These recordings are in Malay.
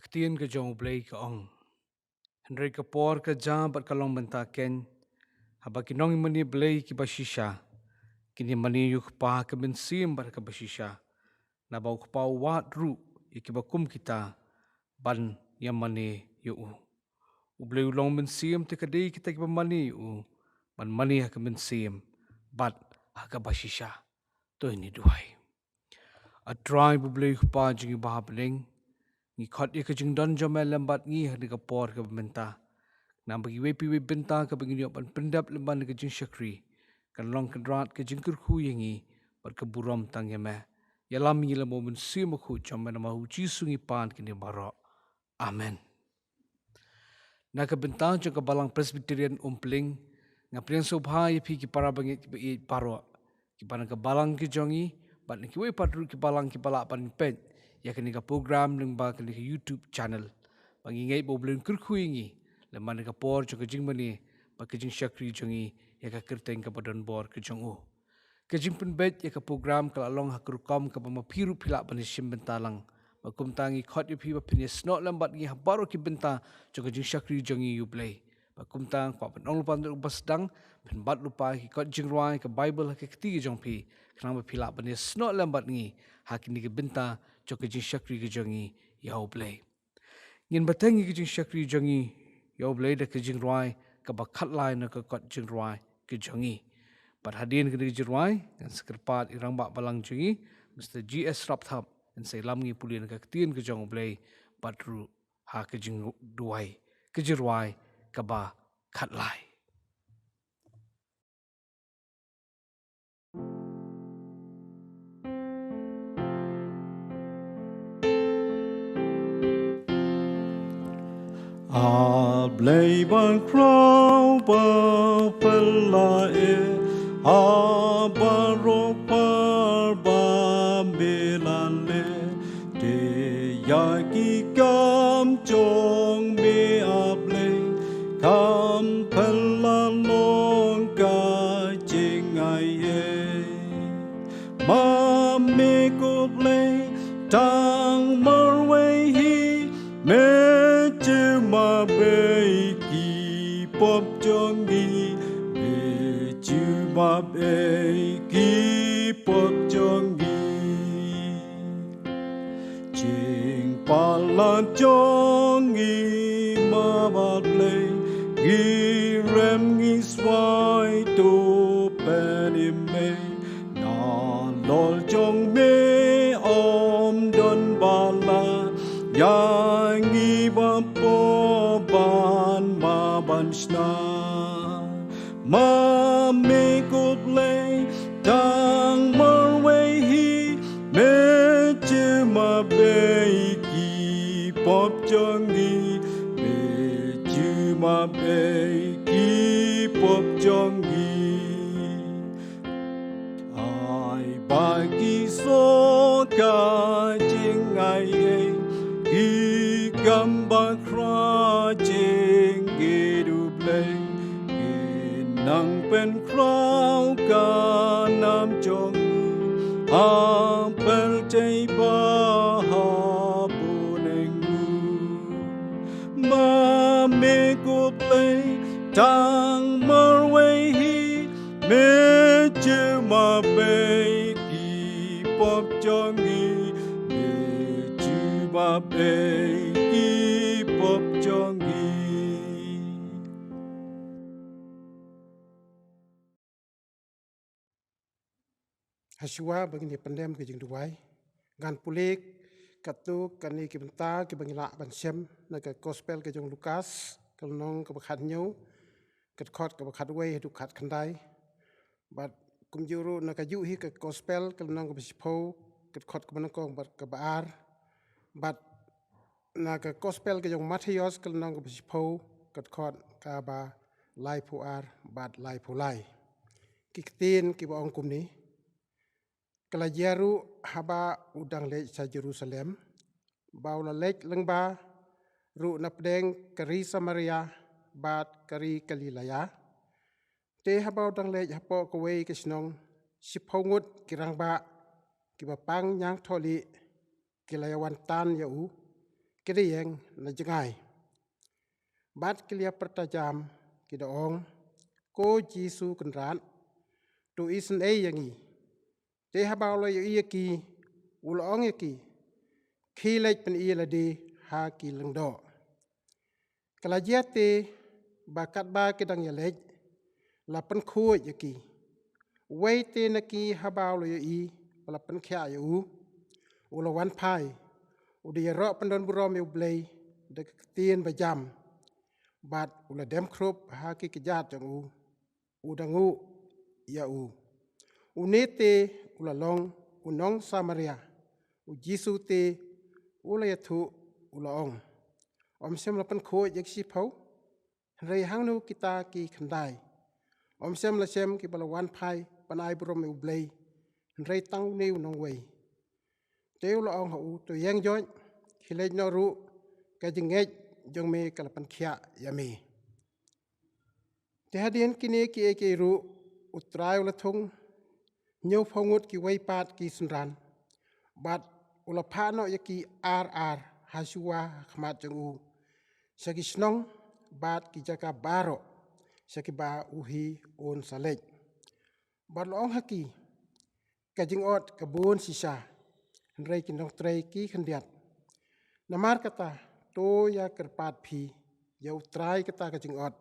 Ketien ke jong blay ke ong. Henry ke por ke jam bat kalong benta ken. Haba kinong mani blay ki basisha. Kini mani yuk pa ke bensim bat ke basisha. Na bau pa wat ru iki bakum kita ban yang mani yu. Ublay ulong bensim te kadai kita ki mani yu. Ban mani ha ke bensim bat ha ke basisha. To ini duai. A try bublay pa jingshakri beling. Ngi khot ye ke jing don jomel lembat ngi ha ke por ke benta. Nam bagi wepi we benta ke bagi ban pendap lemban ke jingshakri. Kan long kedrat ke Kyrkhu yengi bat ke buram tang yeme. Yalam yila mo ben simakhu jomel nama uji sungi pan kini barok. Amen. Na ke benta jong ke balang Presbyterian Umpling. Ngaprian sngewbha ye pi ki para bangit ki barok. Ki pana ke balang ke jongi bat ni ki we patru ki balang ki balak pan pet. Ya kini ke program lengba kini ke YouTube channel. Bangi ngai bo belum Kyrkhu yengi. Lemban ke por jong ke jingmani ba ke jingshakri jongi ya ke kerteng ke badan bor ke jongu. Ke jingpen bet ya ke program ke along hakurkom ke bama piru pilak banisim bentalang. Bakum tangi khot yu pi ba pinis not lembat ngi habaro ki benta jong ke jingshakri jongi yu play. Bakum tang kwa penong lupa untuk sdang pen bat lupa ki kot Jingrwai ke Bible ke ketiga jong pi. Kenapa pilak banis not lembat ngi hakini ke benta jong ke jingshakri ke jongi ya play. Ngin batengi ke jingshakri jongi yo blay da ke Jingrwai ke bakat lain ke kot Jingrwai ke jongi. Pat hadin ke Jingrwai dan sekerpat irang bak balang jongi Mr. GS Rapthap dan saya lamngi Pule ke ketien ke jong blay patru ha ke Duwai ke Jingrwai ke bakat lain. I'll play one crow, Pule, Abaropar Bambilale, De Yaki Gam Jong be able, Kam Pula Longa Jingai, Mame go play, Tang Marway he, ma be ki pop jongi be chu ma be ki pop jongi jing pala jongi ma ba play gi rem gi swai to pedi me na lol jong me om don bala yangi ba Banshna ma me go play dang marway he me ma be ki pop jongi me ma be ki pop jongi ai ba ki so ka jing ai ki gamba kra jing nang pen krau ka nam jong apel jai ba ha bunengu ma me go play tang marway he me ma be ki pop jongi me ma be ki pop jongi. Haswa bagi pendem ke Jingrwai gan pulik katu kani ke benta ke bangila bansem na ke gospel ke jong Lukas ke Nong ke bakhat nyu ke khot ke bakhat wei du khat khandai bat kum juru na ke yu hi ke gospel ke Nong ke bisipo ke khot ke manakong bat ke baar bat na ke gospel ke jong Matius ke Nong ke bisipo ke khot ka ba lai puar bat lai pulai ki tin ki ba ong kum ni Kala jaru haba udang lej sa Jerusalem, baula lej lengba ru napdeng kari Samaria bat kari Galilaya. Te haba udang lej hapo kawai kisnong sipongut kirangba kibapang nyang tholi kilayawan tan yau pdiang na jangai. Bat kelia pertajam kita ong ko Jisu kenran tu isen yangi. Te habalo iya ki ulong ki kilek pen iya ladi ha ki lengdo. Kalajiate bakat ba kedang yalej lapan kuat yaki. Wei te naki habalo i lapan kya yu ulawan pai. Udi rok pendon burom yu blay dek tien bajam. Bat ula Nongkrem haki kejat jong udangu ya unete ula long unong Samaria Jisu te ula yatu ula ong sem lapan ko yak si pau rei hangnu kita ki khandai sem la sem ki balawan pai panai brom u blay rei tang neu nong wei te ula ong hu to yang join khilej no ru ka jingej jong me kalapan khia yami. Tehadian kini ki ru utrai ula thung nyau phongut ki waipat ki sunran. Bat ula phano yaki RR hasua khmat jong saki snong bat ki jaka baro saki ba uhi on salej. Bat long haki kajing ot kabun sisa rei ki nong trei ki khandiat. Namar kata to ya kerpat phi ya utrai kata kajing ot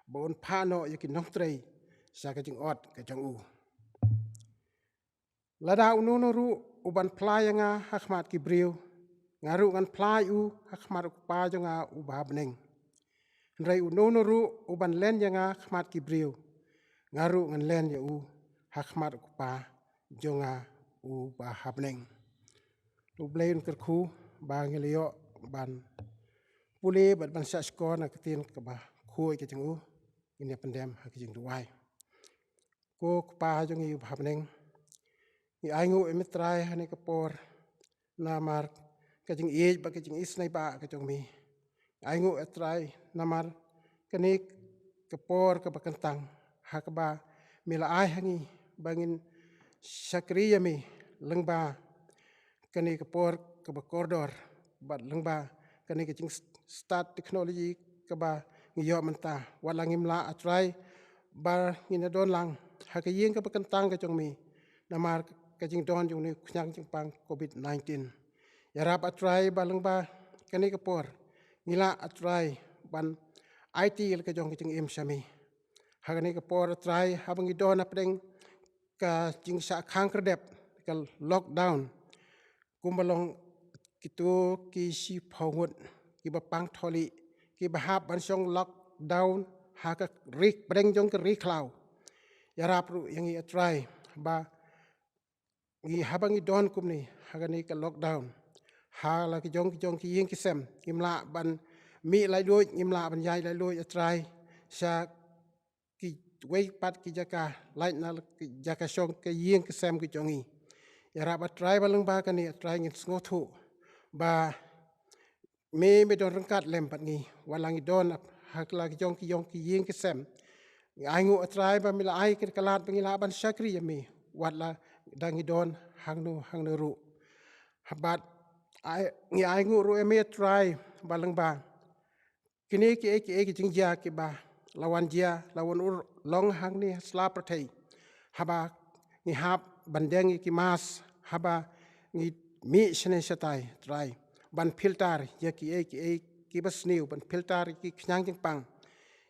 bon phano yaki nong trei sa kajing ot kajang Lada unono ru uban playanga hakmat ki briu ngaru ngan play hakmat pa jonga ubabneng. Rei unono ru uban len yanga hakmat ki briu ngaru ngan len ya hakmat pa jonga ubabneng. Tu blain Kyrkhu ba ngilio ban Pule ban sa skor na ketin ka ba khoi ke jeng ini pendem ha ke Jingrwai. Ko pa jongi ubabneng I aingu emitrai hane kapor namar kajing ej ba kajing isnai ba kajong mi aingu etrai namar kanik kapor ka bakantang hakaba mila ai hangi bangin sakriya mi lengba kani kapor ka bakordor bat lengba kani kajing start teknologi ka ba ngiyo menta walangim la atrai ba ngina don lang hakayeng ka bakantang kajong mi namar kajing don jong ni knyang jing pang COVID-19. Yarap atrai baleng ba kani kapor ngila atrai ban IT il kajong kajing im sami. Hagani kapor atrai habang idon apdeng ka jing sa kangkerdep ka lockdown kumbalong kitu ki si phongut ki bapang tholi ki bahap ban song lockdown ha ka rik breng jong ka riklau. Yarap ru yang I atrai ba ngi habang idon kumni hagani ka lockdown ha la ki jong ki yeng ki sem imla ban mi lai loi imla ban yai lai loi atrai sa ki wei pat ki jaka lai na ki jaka song ki yeng ki sem ki jongi ya ba atrai baleng ba kani atrai ngin ngothu ba me don rangkat lem pat ngi walang idon hak la ki jong ki yeng ki sem aingu atrai ba mila ai ki kalat bangila ban sakri yami watla dangidon hangnu ru habat ngi aingu ru eme try balang ba kini ki jingjia ki ba lawan jia lawan long hangni sla prathai haba ngi hap bandeng ki mas haba ngi mi sene satai try ban filter ya ki basniu ban filter ki knyang jing pang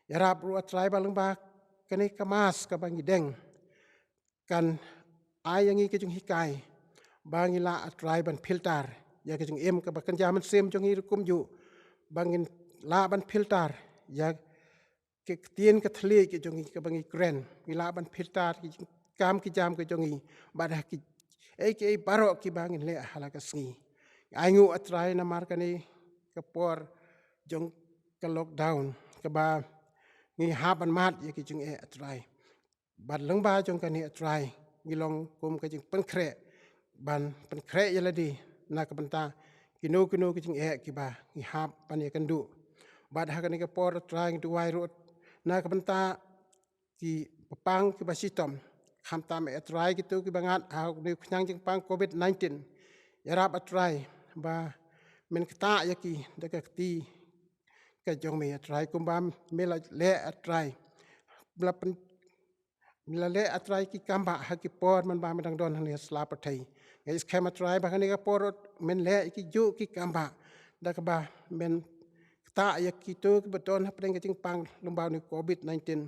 yarap ru try balang ba kini kamas ka bangi deng kan ayangi ke jung hikai bangila atrai ban filter ya ke jung em ka bakan jaman sem jung hirukum ju bangin la ban filter ya ke tien ka thle ke jung ka bangi kren mila ban filter ki kam ki jam ke jung hi badah ki ke baro ki bangin le hala ka sngi aingu atrai na mar kani ka por jung ka lockdown ka ba ngi haban mat ya ke jung atrai bat leng ba jung kani atrai ngilong kum ka jing penkre ban penkre yaladi na ka benta kino ki jing ki ba ngi hap pan ya kandu bat ha kani ka por trying Duwai road na ka benta ki papang ki basitom kham tam try gitu ki bangat ha ni knyang jing pang COVID-19 yarap atrai ba men kata yaki dekat ti ke jong me atrai kumbam mela le atrai belapen mela le atrai ki kamba haki por man ba medang don hani slap thai is khema atrai ba hani ka por men le ki ju ki kamba dak ba men kata yaki tu ke beton hapeng ke jing pang lumbau ni covid-19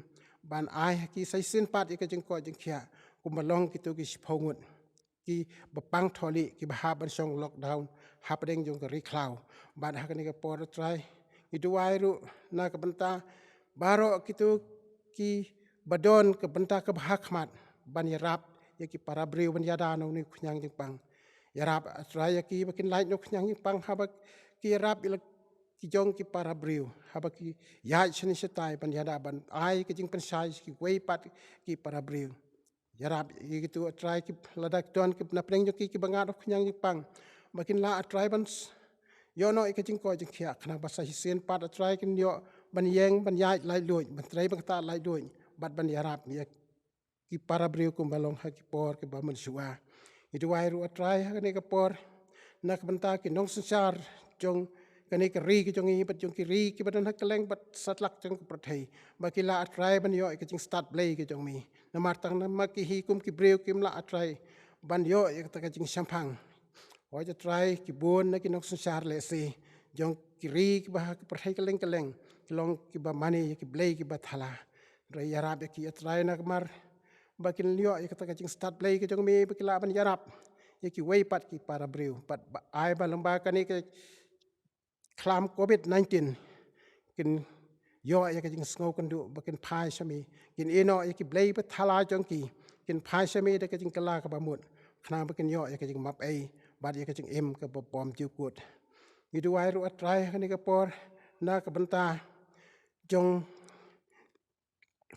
ban ai ki sai sin pat ke jing ko jing khia kumbalong ki tu ki phongut ki bapang tholi ki bah ban song lockdown hapeng jong ka riklau ban hakani ka por atrai Duwai ru na kebenta baro kitu ki badon kebenta kebahakmat ban yarap yaki para breu ban yada no ni kunyang jingpang yarap atraya ki bakin light no kunyang jingpang habak ki yarap ila ki jong ki para breu habak ki yai chini setai ban yada ban ai ki jingpan sai ki wei pat ki para breu yarap gitu atrai ki ladak ton ki na pleng ki bangat kunyang jingpang bakin la atrai ban yo no ikajing ko jing khia khana basa hisen pat atrai kin yo ban yeng ban yai lai loi ban trai ban ta lai loi bat ban yarap ya ki para breu kum balong ha ki por ki ba man suwa itu wai ru atrai ha ni ka por nak banta ki nong sensar jong kani ka ri ki jong i bat jong ki ri ki badan ha keleng bat satlak jong prathai ba ki la atrai ban yo ikajing start play ki jong mi na martang na ma ki hi kum ki breu kim la atrai ban yo ikata jing sampang Oiจะ try กิบวนนะกินนกสัญชาติเลยสิจงกิรีกิบะกิประเทศกะเล่งกะเล่งกิลองกิบะมันนี่กิเบลกิบะทลาโดยยารับกิ try นักมารบักินเลี้ยวกิตะกะจิง start play กิจงมีบักิลาบันยารับกิเวปัดกิปาราบริวปัดไอ้บาลมบากันนี่กิคลามโควิด-19กินย่อยกิจิงสงบกันดูบักินพายใช่ไหมกินเอโนกิเบลกิบะทลาจงกินพายใช่ไหมได้กิจิงกะลากับบะมุดขณะบักินย่อยกิจิงมับไอบาดยากจึงกับปอมจิวกุดมีดูไว้รู้อัตรายคันนี้กับปอร์นักบันตาจง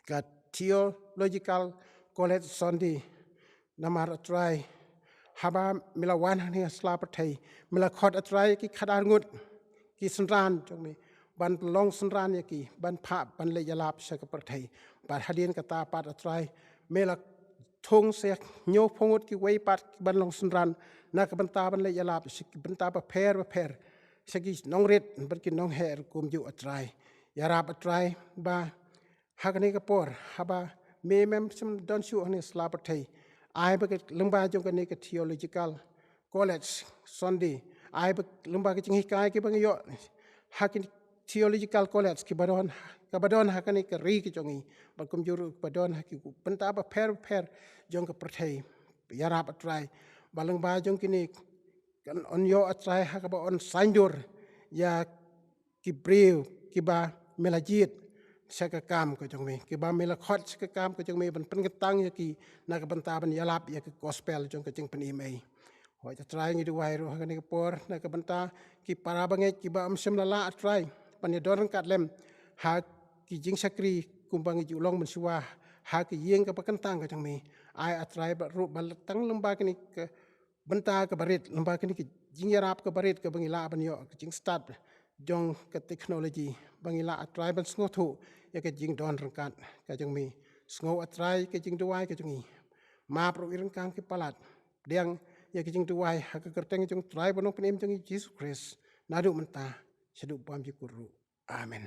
กับ theological college สอนดีนามาอัตรายฮาบามิลาวันนี่สลาปไทยมิลาขอดอัตรายกิขดานงุดกิสันรานจงมีบันลองสันรานยากีบันพะบันเลยลาบเสกปไทยบาดฮาดีนกับตาปาดอัตรายเมลาทงเสียโยพงดกิเวปัดบันลองสันรานนักบันตาบันเลยลาบสกิบันตาบะเพรสกิน้องเร็ดบันกินน้องแห่กุมอยู่อัตรายยาราบอัตรายบาฮักนี่กปอร์ฮับาเมมสมดอนชูอันนี้สลาปไทยไอ้บักลุงบาจงกันนี่กับ theological college สอนดีไอ้บักลุงบากิจหิกายกิบังยอฮัก theological college กิบดอนฮักนี่กับรีกิจงีบักกุมอยู่บดอนฮักกิบันตาบะเพรจงกับประเทศยาราบอัตรายบาลังบาจงกินีกันอันโยอัตรายฮักบะอันสัญญ์ยากิบริวกิบาเมลาจิตสกกามก็จงมีกิบาเมลาคอดสกกามก็จงมีบันเป็นกตังยากีนักบันตาบันยาลาบยากิกอสเปลจงก็จงเป็นอีเมย์หอยจะตรายงี้ดูไว้รู้ฮักนี่กปอร์นักบันตากิปาราบังเงกิบาอัมเชมลาลาอัตรายปัญญาดอรังกัดเล่มฮักกิจิงชักรีกุมบังอยู่ลองมันชัวฮักกิเยียงกับกันตังก็จงมีไออัตรายบรรลุบัลตั้งลำบากนี่บันตากับบริษลำบากนี่กิจิงยาราบกับบริษกับบังอิลาบันยอจิงสตาร์ทจงกับเทคโนโลยีบังอิลาอัตรายบันสงถูยากจิงดอนรังกัดก็จงมีสงอัตรายก็จิงดูไว้ก็จงมีมาปรุอิรังกังกิปลัดเดียงยากจิงดูไว้หากเกิดแต่งจงตรายบนองค์พระเนมจงยิสุคริสนาดุมันตาสดุปามจิกุรุอาเมน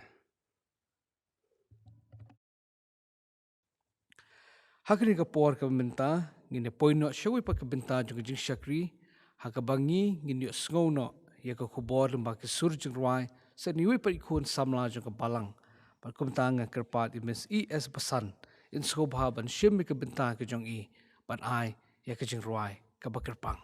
Hakini ka por ka benta ngine poino shawi pa ka benta jung jingshakri hakabangi ngine sngau no ya ka khubor lemba ke sur Jingrwai sa niwi pa ikun samla jung ka balang par kumta nga kerpat imes es Basan in sngewbha ban shim ka benta ka jung i ban ai ya ka Jingrwai ka bakerpang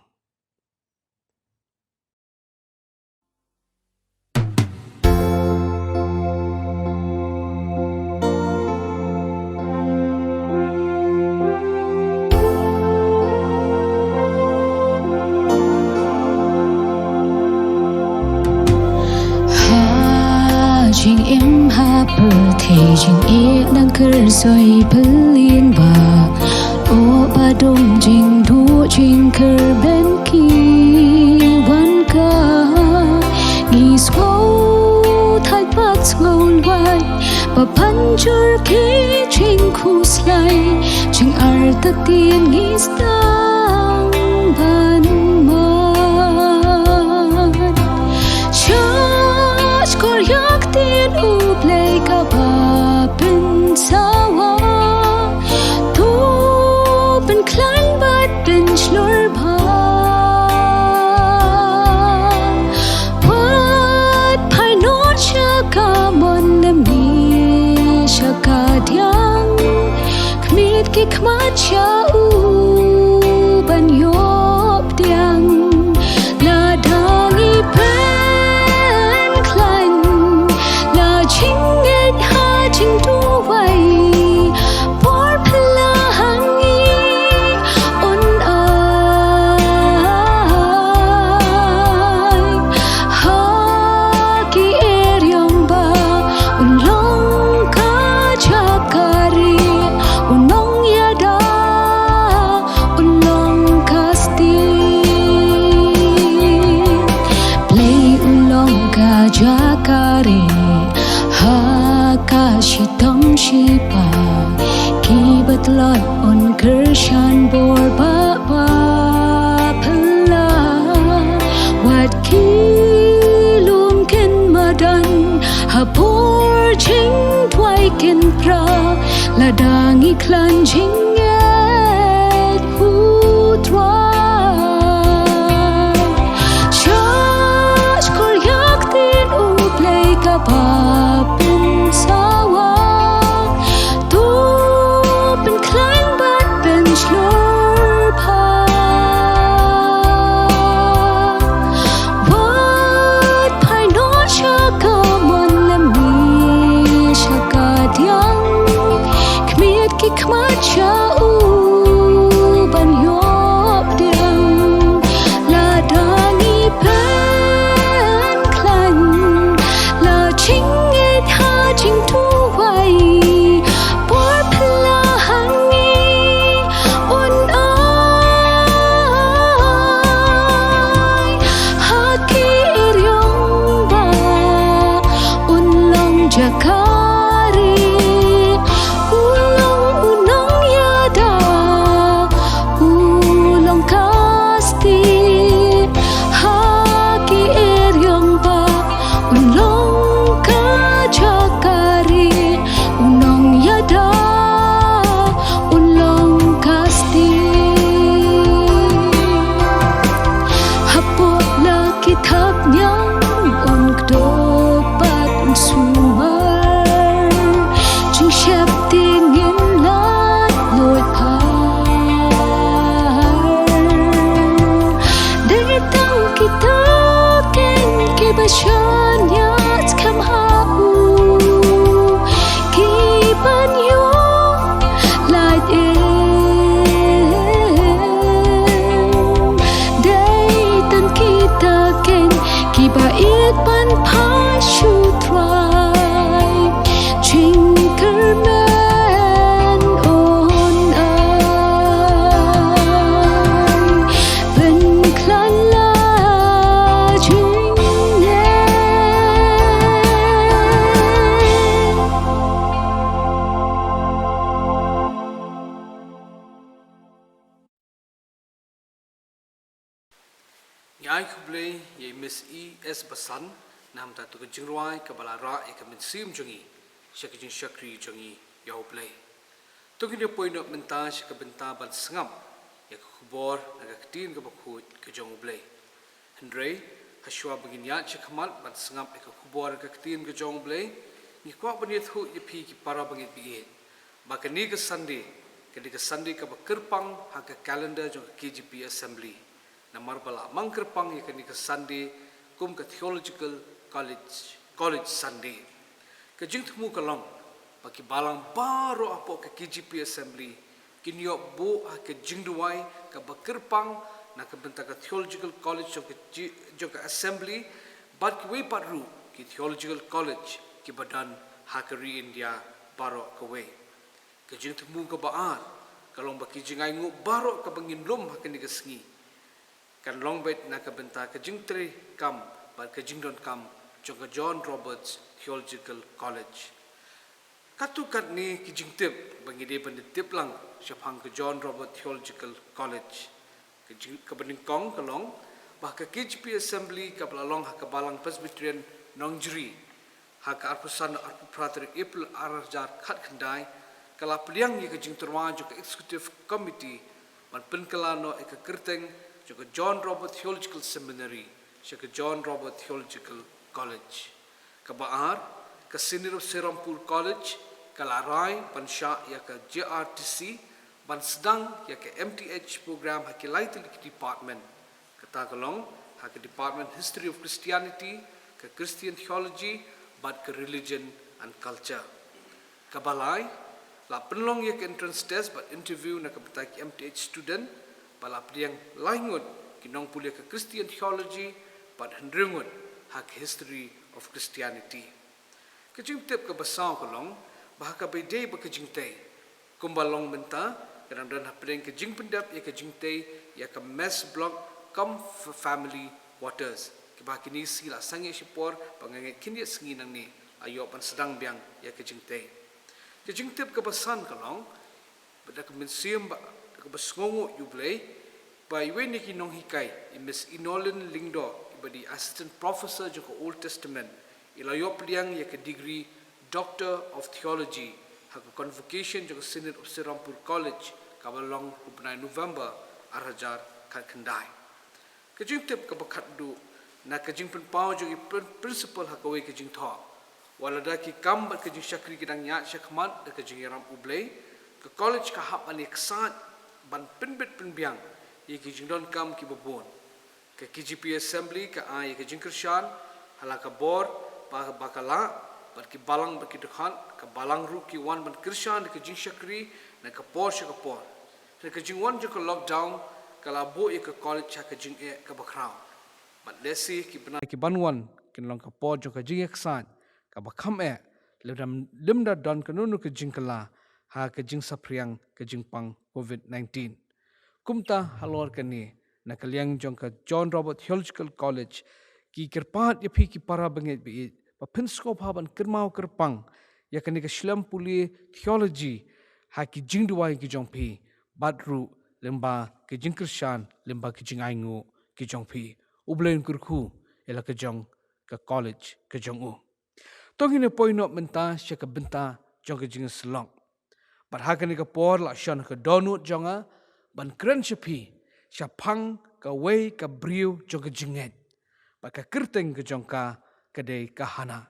Jing em ha per thei jing e nang ker soi pelin ba o ba dong jing du jing ker ben ki wan ka ni so thai pat ngol wai ba pan chur ki jing khu slai jing ar ta tien ni sdang ban man chau ban yop diang la dangi pen klan la ching et ha ching duwai por pala hangi on ai ha ki eryong ba un long ka chakari un nong yada un long kasti play un long ka chakari ha ka shitam shipa ki batlot on kershan bor ba ba pala wat ki lum ken madan ha por ching twai ken pra la dangi klan ching et hu twa Shach kor yak tin u play ka pa pin sawa tu pin klan bat ben shlor pa Wat pai non shaka mon lam ni shaka diang kmiet ki kmat chau ban yop diang la dangi pen klan la ching et ha ching tu wai por pala hangi on ai ha ki eryong ba un long jakari unong yada ulong kasti ha ki eryong ba unong ka jakari unong yada ulong kasti Hapot la kitap niyang on kdopat un sumar Ching shep tingin lat loy par Dagitang kita ken ke Bashan yat kam hau Ki ban yo lat Daytan kita ken ki bait ban pa shu try Jingrwai on ai ben klan la jingne Nyai kublai ye Miss E.S. Basan nam ta tu ke Jingrwai ke balara e ke mensim jongi shek jingshakri jongi yau blai tu ke point of menta shek benta ban sngam ye ke khubor na ke tin ke bakhut ke jong blai Andre hashwa begin ya shek kamal ban sngam e ke khubor ke tin ke jong blai ni kwa banit hu ye phi ki para bangit bigi ba ke ni ke Sunday ke bakirpang ha ke calendar jong ke KGP assembly Namar bala mangkerpang ye kani ke Sunday kum ke theological college Sunday ke jingtmu kalong baki balang baro apo ke KGP assembly kinyo bo ke Jingrwai ke bakirpang na ke benta ke theological college jo ke assembly bat ke we patru ki theological college ki badan hakari India baro ke we ke jingtmu ke baar kalong baki jingai ngu baro ke bangin lom hakani ke sengi kan long bet na ke benta ke jingtri kam bar ke jingdon kam joka John Roberts Theological College katu kat ni ki jingtip bangi de ban tip lang syapang ke John Robert Theological College ke bening kong kalong bah ke KGP assembly ke balang ha ke balang Presbyterian Nongjri ha ke arpusan arpu prater April arjar khat khandai kala pdiang ye ke jingturwa joka executive committee ban penkalano e ke kerteng joka John Robert Theological Seminary joka John Robert Theological College ke baar ke senior Serampur College kala rai pansha ya ke JRTC ban sdang ya ke MTH program ha ke laitil ke department kata kalong ha ke department history of Christianity ke Christian theology but ke religion and culture kabalai la penlong ya ke entrance test but interview na ke betai ke MTH student bala pdiang laingut kinong Pule ke Christian theology but hendrengut ha ke history of Christianity kejing tip ke Basan kalong bah ka bedai ba kejing tei kumbalong menta kadang-kadang hapeng ke jing pendap ya ke jing tei ya ke mess block come for family waters ke bah kini sila sange sipor pangangai kini sengi nang ni ayo pan sedang biang ya ke jing tei ke jing tip ke Basan kalong benda ke museum ba ke basngongo yublei by when ki nong hikai Miss Inolen Lingdo ibadi assistant professor jo Old Testament ilayo pliang ya ke degree Doctor of Theology hak convocation jo Synod of Serampur College kabalong hubnai November arhajar kan kendai kejing tip ke bakat du na kejing penpau jo principal hakawe kejing tho walada ki kam bat kejing syakri kidang nyat syakmat de kejing ram ublei ke college ka hap ani ksat ban penbet penbiang ye kejing don kam ki babon ke KGP assembly ka ai kejing Krishan halaka bor bakala bat ki balang bat ki dekhan ka balang ru ki wan ban Krishan de kejing syakri na ka por na kejing wan jo ka lockdown kala bo ye ka college ha kejing e ka bakrau but lesi ki bana ki banwan kin long ka por jo ka jing eksan ka bakham e limda don ka nunu ka jing kala ha ka jing sapriang ka jing pang COVID-19 kumta halor ka ni na kaliang jong ka John Robert Theological College ki kirpat ye phi ki para banget bi pa pinsko phaban kirmau kirpang ya ka ni ka shlam Pule theology ha ki Jingrwai ki jong phi badru lemba ke jingkrshan lemba ke jingaingu ke jongpi ublen Kyrkhu ela ke jong ke college ke jongu tongine poino menta syaka benta jong ke jing selong but hakani ke por la shan ke donut jonga ban kren shapi syapang ke wei ke briu jong ke jinget ba ke kerteng ke jongka ke de kahana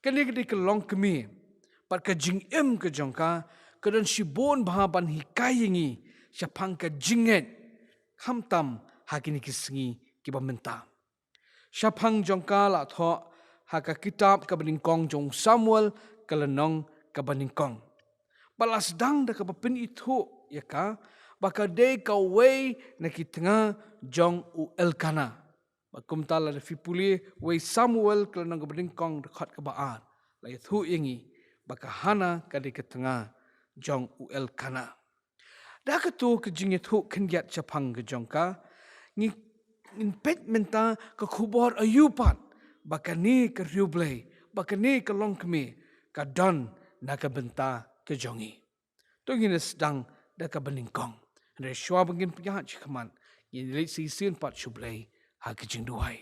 kene ke long kemi pat ke jing em ke jongka kedan shibon bahaban hikayingi syapang ke jinget hamtam hakini kisengi ki bamenta syapang jongka la tho haka kitab ke beningkong jong Samuel ke lenong ke beningkong balas dang da ke bapin itu ya ka baka de ka wei na kitnga jong u elkana bakum tala de Pule wei Samuel ke lenong ke beningkong dekat ke baan la itu ingi baka hana ka de ketengah jong u elkana da ka tu ke jingit hu kendiat syapang ke jongka ni pet menta ke khubor ayupan baka ni ke riublei baka ni ke longkemi ka don na ke benta ke jongi tu ngin sedang da ke beningkong re shwa bangin pya chikman yin le si sin pat shublei ha ke Jingrwai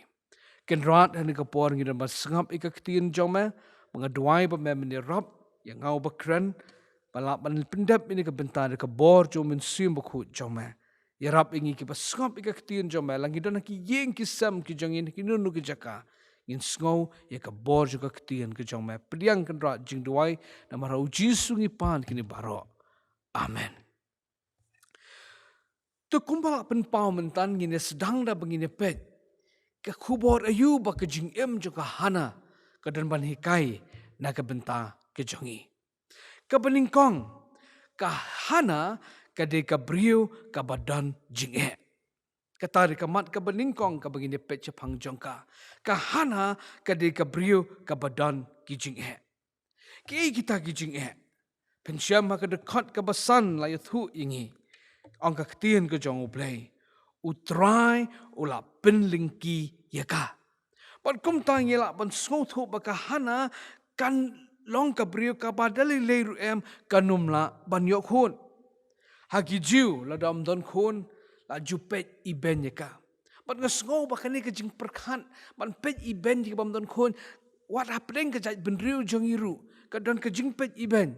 ken rat han ke por ngin mas ngap ikaktin jome mga Duwai ba men rap yang ngau bakran balap ban pendap ini ke bentar ke bor jo men sim bakhu jome yarap ingi ki pasngap ikaktin jome langi don ki yeng ki sam ki jongin ki nunu ki jaka in sngau ya ke bor jo ke ktin ke jome pdiang kan ra Jingrwai na mara uji sungi pan kini baro amen tu kumbala pen pau mentan ngine sedang da bengine pet ke khubor ayu ba ke jing em jo ka hana ke dan ban hikai na ke benta ke jongi ke beningkong ka hana ka de ka briu ka badan jinge kata ka mat ka beningkong ka begini pet chapang jongka ka hana ka de ka briu ka badan ki jinge ki kita ki jinge pensyam ka dekat ka Basan la yathu ingi angka ketien ke jong ublei utrai ula penlingki yaka pat kum tang yela ban sothu baka hana kan long ka briu ka badali leiru em kanumla ban yok hun hagi jiu la dam don khun la jupet iben yaka bat ngasngo bakani ke jing perkhan ban pet iben ki bam don khun what happening ke jai benriu jong iru ka don ke jing pet iben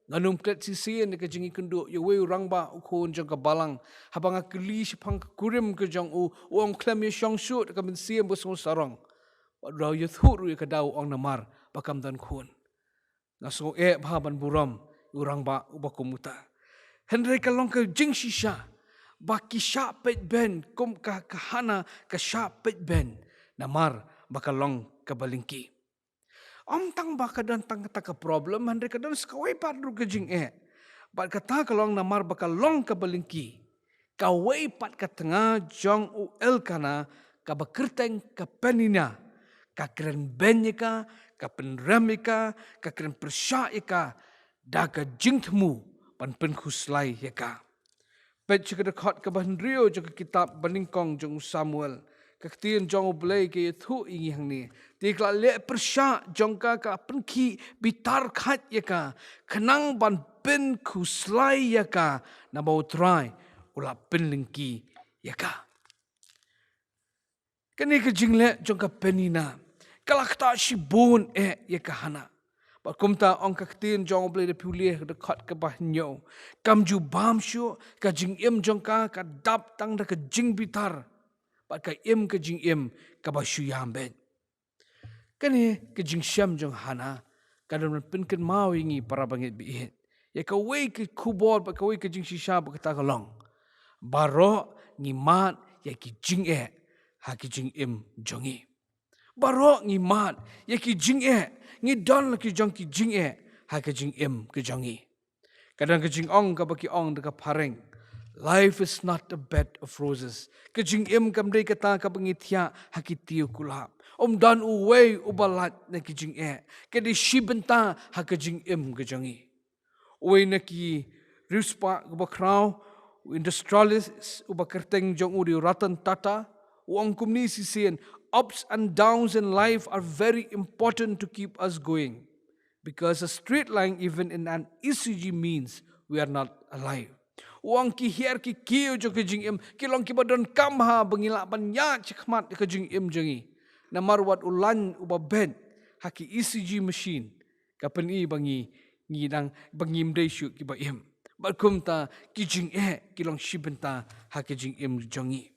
nganum klet sisien ke jing ikundu ye we rangba khun jong ka balang habanga kli shpang kurim ke jong u ong klem ye shong shut ka ben siem bo sarong raw ye thuru ke dau ong namar bakam don khun naso e bhaban buram urang ba ubakumuta Henry kalong ke jing shisha. Baki syak pet ben. Kum kahana ke syak pet ben. Namar bakalong ke balingki. Tang baka dan tang kata ke problem. Henry kadang sekawai padru ke jing Bat kata kalong namar bakalong ke balingki. Kawai pat ke tengah jong kana ka bekerteng ke penina. Ka keren benyeka, ka penramika, ka keren persyaka, da ka jingtemu pan penhuslai yaka. Pet cika dekat ke bahan rio juga kitab beningkong jong Samuel. Kaktian jong oblay ke yathu ingi hang ni. Tikla le persyak jong ka penki bitar khat yaka. Kenang ban pen khuslai yaka. Na bau try ula pen lingki yaka. Kani ke jingle jong ka penina. Kalak ta shibun yaka hana. But kumta ong kaktin jong oblay de Pule dekat ke bahnyo. Kam ju bam syu ka jing im jong ka dap tang da ka jing bitar. But ka im ka jing im ka ba syu yam ben. Kani ke jing syam jong hana. Kadang penken mau ingi para bangit biit. Ya ka wei ke kubor ba ka wei ke jing shisha ba ka kalong. Baro ngimat ya ki jing ha ki jing im jongi. Baro ngimat ya ki jing ngi don la ki jong ki jing ha ki jing im ki jongi. Kadang ki jing ong ka ba ki ong da ka pareng. Life is not a bed of roses. Ki jing im kam dei kata ka bangithia ha ki tiu kulap. Dan uwei ubalat na ki jing Ka di shibenta ha ki jing im ki jongi. Uwei na ki ruspa ka ba krau industrialist uba kerteng jong uri ratan tata uang kumni sisian. Ups and downs in life are very important to keep us going. Because a straight line even in an ECG means we are not alive. Uang ki hier ki kiyo jo ke jing im. Kilong ki badon kamha bangila banyak cikmat ke jing im jongi. Namar wat ulan uba ben. Haki ECG machine. Kapan i bangi ngidang bangim day syuk ki ba im. Bakum ta ki jing kilong shibenta haki jing im jongi.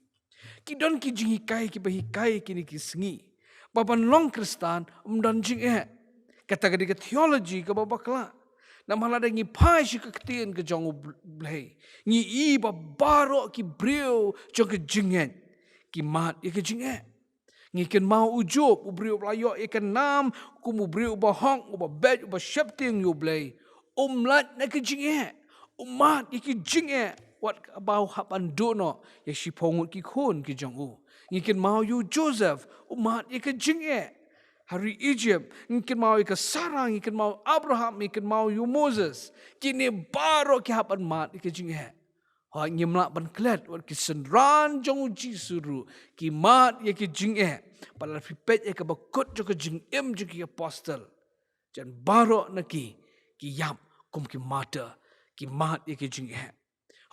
Kidon ki jing hikai ki bahikai kini ki sengi. Baban long kristan dan jing Kata ka theology ka babakla. Na malada ngi pai si kaktian ke jong blay. Ngi i babaro ki brio jong ke jingen. Ki mat ya ke jing Ngi ken mau ujub ubrio blayo ikan nam kumu brio bahong uba bed uba shepting you blay. Umlat na ke jing Umat ya ke jing wat abau hapan dono ya si pongut ki khun ki jong u. Ngi ken mau you Joseph umat ya ke jing Hari Egypt, ikan mau ikan Sarang, ikan mau Abraham, ikan mau you Moses. Kini baru ki hapan mat ikan jinghe. Ha ngimlak ban klet wat ki senran jong uji suru. Ki mat ya ki jinghe. Pada pipet ya ke bakut jo ke jing jo ki apostle. Jan baru na ki yam kum ki mata. Ki mat ya ki jinghe.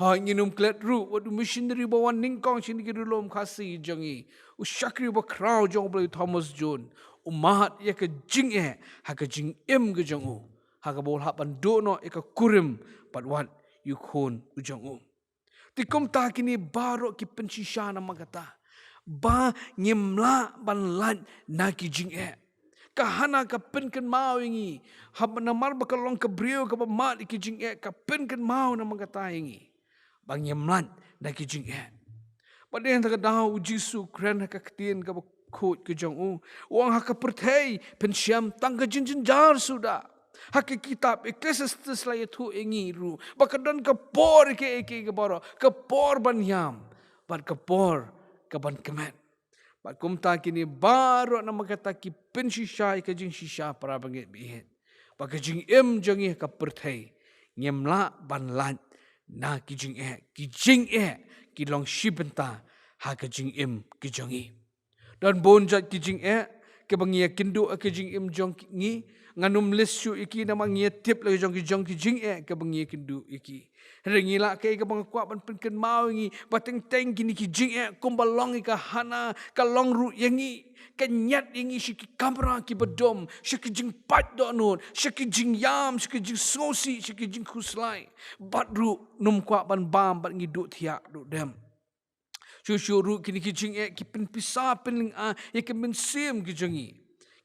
Ha nginum klet ru wat missionary bawan ningkong sini ki dulom kasih jongi. Usyakri ba crowd jong boleh Thomas John. Umat ya ke jing ha ke jing im ke jong u ha ke bol hapan dono ya ke kurim pat wat yu khon u jong u tikum ta kini baru ki pensisha na magata ba ngimla ban lan na ki jing kahana ka penken mau ingi ha namar bakalong ke brio ke mat ki jing ka penken mau na magata ingi bang ngimlan na ki jing pada yang tak tahu Jisu keren ka ketien ka khut ke jong u uang hak perthai pensyam tang ke jinjar sudah hak kitab Ecclesiastes la yathu engi ru bakadan ke por ke baro ke por ban yam ban ke por ke ban kemet bat kumta kini baru nama kata ki pensisha ke jing shisha para bangit bihet ba ke jing em jongi ka perthai ngemla ban lan na ki jing ki long shibenta ha ke jing em ki jongi dan bonjat ki jing ke bangia kindu ke jing im jong ngi nganum lesu iki nama ngia tip la jong ki jing ke bangia kindu iki rengi la ke bang kwa ban penken mau ngi bateng teng kini ki jing kumbalong ka hana ka long ru yangi kenyat yangi shiki kamera ki bedom shiki jing pat do non shiki jing yam shiki jing sosi shiki jing kuslai batru num kwa ban bam bat ngi du thia du dem Syuru kini kijing ki pen pisa pen ling ki pen sim ki jengi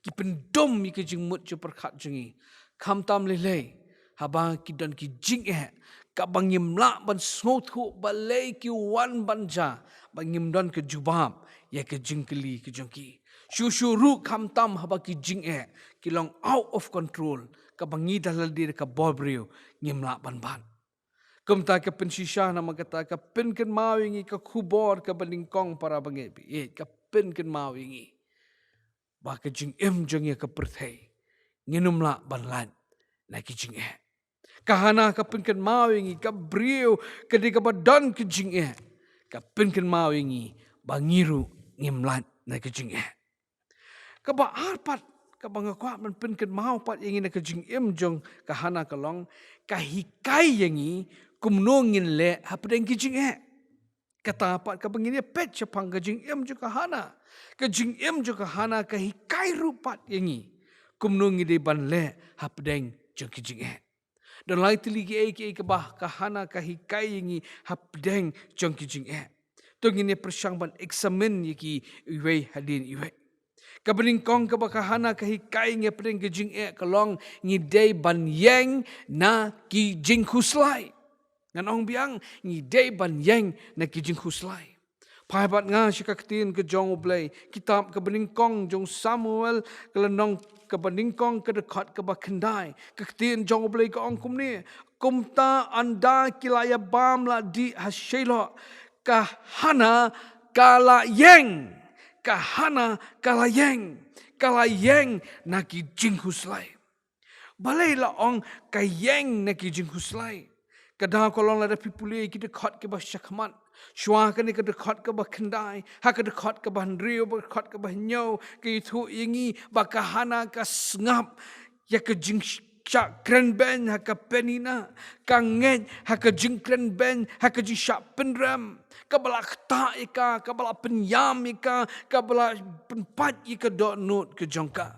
ki pen dom ki jing mut je perkhat jengi kam tam lele haba ki dan ki jing bangim la ban snothu balai ki wan banja bangim don ke jubab ya ke jingkeli ke jongki shuru kham tam haba ki jing ki long out of control ka bangi dalal dir ka bobriu ngimla ban ban kumta ka pensisha na magata ka pinken mawingi ka khubor ka balingkong para bangi ka pinken mawingi ba ka jing jong ya ka perthai nginumla ban lan na ki jing kahana ka pinken mawingi ka brio ka di ka badan ki jing ka pinken mawingi bangiru ngimlan na ki jing ka ba arpat ka bangakwa man pinken mau pat yang na ka jing jong kahana ka long ka hikai yangi kumnongin le hapdeng ki jing kata pat ka bangini pet chapang ka jing jong kahana ka jing jong kahana ka hikai rupat yangi kumnongi de ban le hapdeng jong ki jing dan lai tili ki ke bah kahana ka hikai yangi hapdeng jong ki jing to ngine persang ban examen yaki iwe hadin iwe kabening kong ka bakahana ka hikai nge pring ke jing kalong ngi day ban yang na ki jing khuslai ngan ong biang ngi day ban yang na ki jing khuslai pai bat nga shikaktin ke jong oblay kitab kabening kong jong Samuel kelenong kabening kong ke dekat ke bakendai kaktin jong oblay ka ong kumni kumta anda kilaya bam la di hasyelo kahana kala yang kahana kalayeng naki jinghuslai balai la ong kayeng naki jinghuslai kadang kolong la da Pule ki dekat ke ba syakmat shwa ka ni ka dekat ke ba kendai ha ka dekat ke ba rio ba dekat ke ba nyau ke itu ingi ba kahana ka sngap ya ke jing syak kren ben ha ka penina kangen ha ka jing kren ben ha ka jing syak penram kabala kta ika kabala penyam ika kabala penpat ika dot note ke jongka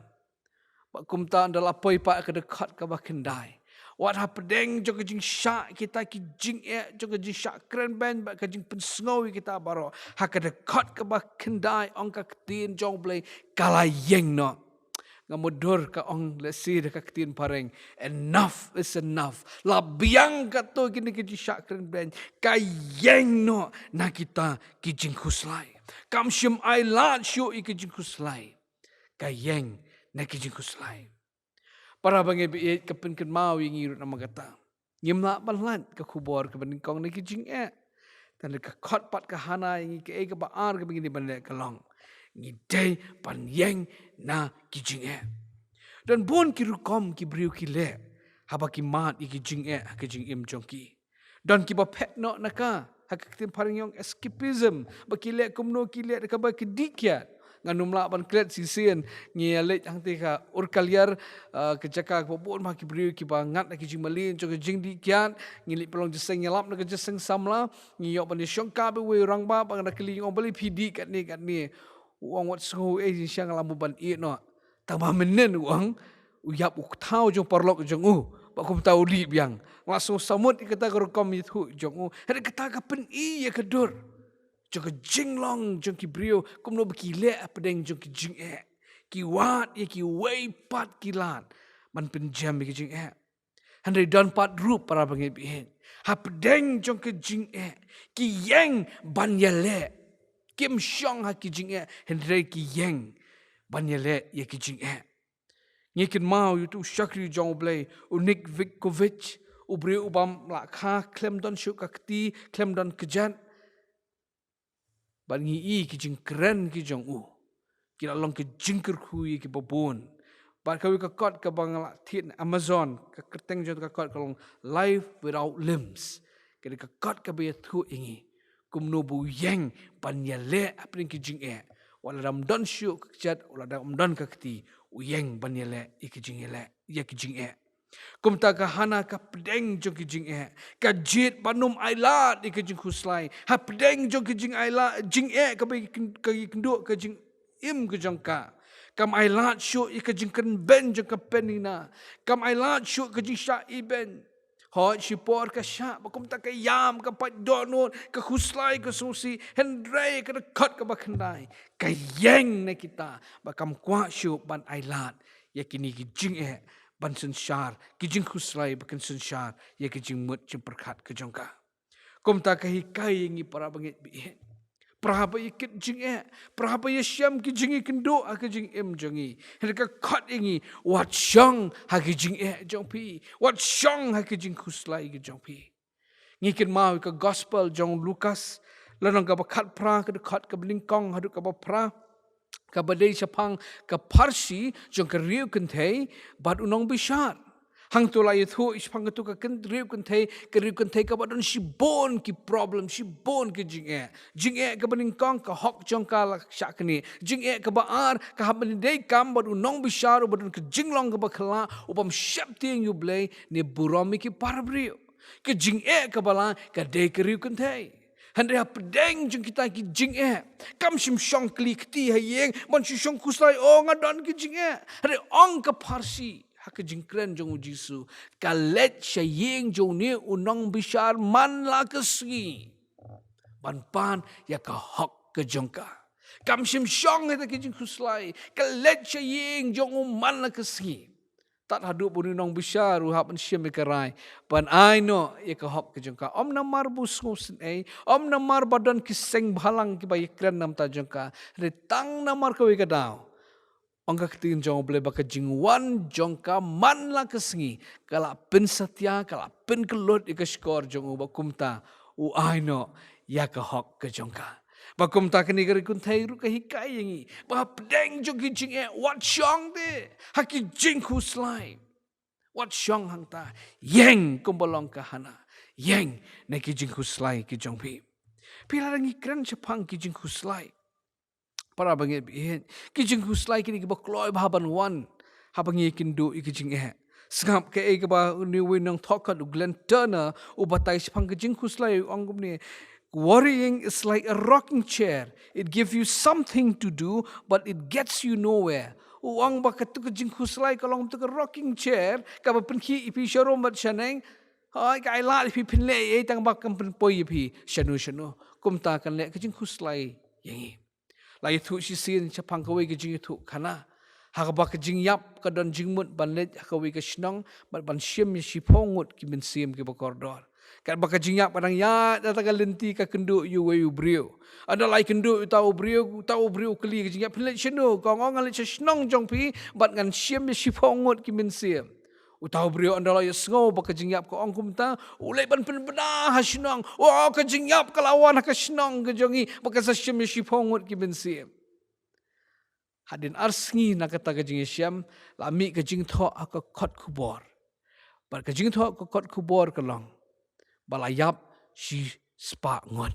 pak kumta adalah poi pak ke dekat ke bakendai wat hapdeng jong jing syak kita ki jing jong jing syak kren ben ba ke jing pensngowi kita baro ha ke dekat ke bakendai ong ka tin jong blai kala yeng no ngamudur ka ong lesi de ka tin pareng enough is enough la biang ka to kini ki syak kren ben kayeng no na kita ki jing khuslai kam shim ai la shu ki jing khuslai kayeng na ki jing khuslai para bangi bi ka pin ken mau ngi ru na magata ngimla balan ka khubor ka bening kong na ki jing tan ka khot pat ka hana ngi ke ka ba ar ka begini ban le ka long ngi day pan yang na ki jing dan bon ki rukom ki briu ki le haba ki mat ki jing ki jing jong ki dan ki ba pet no naka hakatin paring yong escapism ba ki le kumno ki le ka ba ki dikyat nganumla ban klet sisien ngi le hang te ka ur kaliar ke jaka ko bon ma ki briu ki ba ngat ki jing malin jong jing dikyat ngi li pelong jeseng nyalap na ke jeseng samla ngi yo ban shong ka be we rang ba bang na kli ngom bali pidi kat ni uang wat suhu siang lamu ban no tambah menen uang uyap uktau jong parlok jong pak kum tau li biang langsung samut kata kerukom itu jong hari kata kapen ya kedur jong jinglong jong ki brio kum no bekile apa deng jong ki jing ki wat ya ki way pat kilan man penjam ki jing handai dan pat rup para bangi bihen hap deng jong ki jing ki yang ban yale kim shong ha ki jing hendrei ki yang banyale ye ki jing ngikin mau yutu shakri jong blai unik vikovic ubri ubam la kha klem don shu kakti klem don kejan ban ngi ki jing kren ki jong ki la long ki jing Kyrkhu ki babon ba ka wi ka kot ka bangla thin Amazon ka kerteng jong ka kot ka long life without limbs ka kot ka be thu ingi kumno bu yang banyale apring ki jing wala dam don shu kjat wala dam don kakti uyeng banyale ki jing ya ki jing kumta ka hana ka pedeng jong ki jing ka jit banum ailat ki jing khuslai ha pedeng jong ki jing ailat jing ka be ka kenduk ka jing im ke jong ka kam ailat shu ka jing ken ben jong ka penina kam ailat shu ka jing sha iben hoi shipor ka sha bakum ta ka yam ka pat donot ka khuslai ka susi hendrei ka dekat ka bakandai ka yeng na kita bakam kwa shu ban ailat yakini ki jing ban sensar ki jing khuslai bakan sensar ya ki jing mut jing perkhat ke jongka kom ta kahi kai ngi para bangit bi prahaba ikit jing prahaba ya syam ki jing kendo ha ki jing jongi ka khat ngi wat shang ha ki jing jong pi wat shang ha ki jing khuslai ki jong pi ngi kin mau ka gospel jong Lukas lanang ka khat pra ka khat ka blingkong hadu ka pra ka badai sapang ka Parsi jong ka riu kentei bad unong bishar hang tu la yathu ispang tu ka riu kentei ka badon si bon ki problem si bon ki jing ka blingkong ka hok jong ka la syakni jing ka baar ka habani dei kam bad unong bishar badon ka jinglong ka bakla upam syapting you blay ni buromi ki parbriu ke jing ka bala ka dei ka riu kentei Handre pedeng jeng kita ki jing kam sim syong klik ti hayeng mon si syong kuslai ngadon ki jing hare ong ka Parsi hak jing kren jong Jisu kalet syayeng jong ne unong bishar man la kesgi ban pan ya ka hok ke jongka kam sim syong eta ki jing kuslai kalet syayeng jong man la kesgi tat hadu pun nong bishar hap syem karai pan ai no ye ka hop ke jongka om namar bus ngosen om namar badan ki seng bhalang ki bai kren nam ta jongka re tang namar ka we ka daw ong ka tin jong ble ba ka jingwan jongka man la kesngi kala pen satya kala pen kelot ka skor jong ba kumta u ai no ya ka hop ke jongka bakum ta kini kari kun thai ru ka hikai yangi ba pedeng jo ki jing wat shong de haki jing khuslai wat shong hang ta yeng kumbolong ka hana yeng na ki jing khuslai ki jong pi pila rangi kran chapang ki jing khuslai para bangi bi ki jing khuslai kini ki ba kloi baban wan habangi kin do ki jing Sengap ke ba ni winong thokat Glen Turner ubatai sepang ki jing khuslai ongum ni worrying is like a rocking chair. It gives you something to do, but it gets you nowhere. Uang ba katu ke jing khuslai kalong tu ke rocking chair, ka ba penki ipi sharom bat shaneng, hai ka ila ipi pinle tang ba kam poi ipi shanu. Kum ta kan le ke jing khuslai yangi. Lai thu si sin chapang ka we ke jing thu kana. Hakaba ke jing yap ka don jing mut ban le ka we ke shnong, ban syem si pongut ki min sim ki ba kordor. Kat baka jinyak padang ya datang lenti ka kendu you we brio ada lai kendu tau brio keli ke jinyak pelet chenu kong ong ale chnong jong pi bat ngan syem si pongot ki min sim utau brio anda lai sngo baka jinyak ko ong kumta ulai ban pen bena ha shnong ka jinyak kalawan ka shnong ke jongi baka sa syem si pongot ki min sim hadin arsngi na kata ke jing syam lami ke jing tho ka khot khubor bat ke jing tho ka khot khubor kalong balayap si spa ngon.